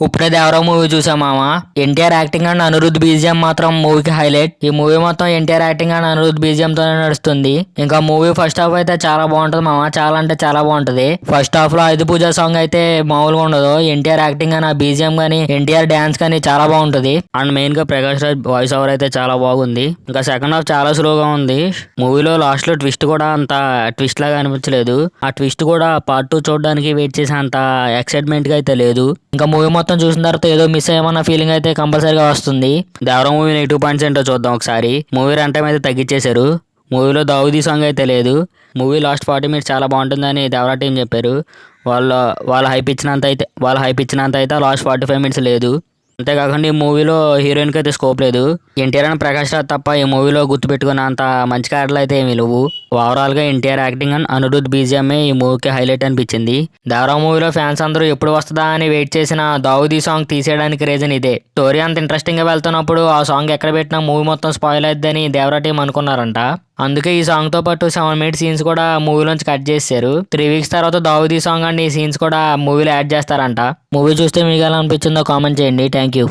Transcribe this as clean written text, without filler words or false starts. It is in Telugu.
ఇప్పుడే దేవరా మూవీ చూసాం మామ. NTR acting and Anirudh BGM మాత్రం మూవీకి హైలైట్. ఈ మూవీ మొత్తం NTR acting and Anirudh BGM తోనే నడుస్తుంది. ఇంకా మూవీ ఫస్ట్ హాఫ్ అయితే చాలా బాగుంటది మామ, చాలా అంటే చాలా బాగుంటది. ఫస్ట్ హాఫ్ లో ఐదు పూజ సాంగ్ అయితే మామూలుగా ఉండదు. ఎన్టీఆర్ యాక్టింగ్ అని, ఆ బీజిఎం గానీ, ఎన్టీఆర్ డాన్స్ కానీ చాలా బాగుంటది. అండ్ మెయిన్ గా ప్రకాష్ రాజ్ వాయిస్ ఓవర్ అయితే చాలా బాగుంది. ఇంకా సెకండ్ హాఫ్ చాలా స్లోగా ఉంది. మూవీలో లాస్ట్ లో ట్విస్ట్ కూడా అంత ట్విస్ట్ లాగా అనిపించలేదు. ఆ ట్విస్ట్ కూడా పార్ట్ 2 చూడడానికి వెయిట్ చేసే అంత ఎక్సైట్మెంట్ గా అయితే లేదు. ఇంకా మూవీ మొత్తం చూసిన తర్వాత ఏదో మిస్ అయ్యామన్న ఫీలింగ్ అయితే కంపల్సరీగా వస్తుంది. దేవరా మూవీ నెగిటివ్ పాయింట్స్ ఏంటో చూద్దాం ఒకసారి. మూవీ రన్ టైం అయితే తగ్గించేశారు. మూవీలో దావుదీ సాంగ్ అయితే లేదు. మూవీ లాస్ట్ 40 మినిట్స్ చాలా బాగుంటుందని దేవరా టీం చెప్పారు. వాళ్ళ వాళ్ళ హైప్ ఇచ్చినంత అయితే లాస్ట్ 45 మినిట్స్ లేదు. అంతేకాకుండా ఈ మూవీలో హీరోయిన్కి అయితే స్కోప్ లేదు. ఎన్టీఆర్ అని ప్రకాష్ రాజ్ తప్ప ఈ మూవీలో గుర్తుపెట్టుకున్న అంత మంచి క్యారెక్టర్లు అయితే ఏమీ లేవు. ఓవరాల్ గా ఎన్టీఆర్ యాక్టింగ్ అండ్ అనిరుద్ బీజిఎంఏ ఈ మూవీకి హైలైట్ అనిపించింది. దేవరా మూవీలో ఫ్యాన్స్ అందరూ ఎప్పుడు వస్తుందా అని వెయిట్ చేసిన దావుదీ సాంగ్ తీసేయడానికి రీజన్ ఇదే. స్టోరీ అంత ఇంట్రెస్టింగ్ గా వెళ్తున్నప్పుడు ఆ సాంగ్ ఎక్కడ పెట్టినా మూవీ మొత్తం స్పాయిల్ అయిద్దని దేవరా టీం అనుకున్నారంట. అందుకే ఈ సాంగ్ తో పాటు 7 మినిట్స్ సీన్స్ కూడా మూవీలోంచి కట్ చేశారు. 3 వీక్స్ తర్వాత దావుదీ సాంగ్ అండ్ ఈ సీన్స్ కూడా మూవీలో యాడ్ చేస్తారంట. మూవీ చూస్తే మీకు ఎలా అనిపించిందో కామెంట్ చేయండి. Thank you.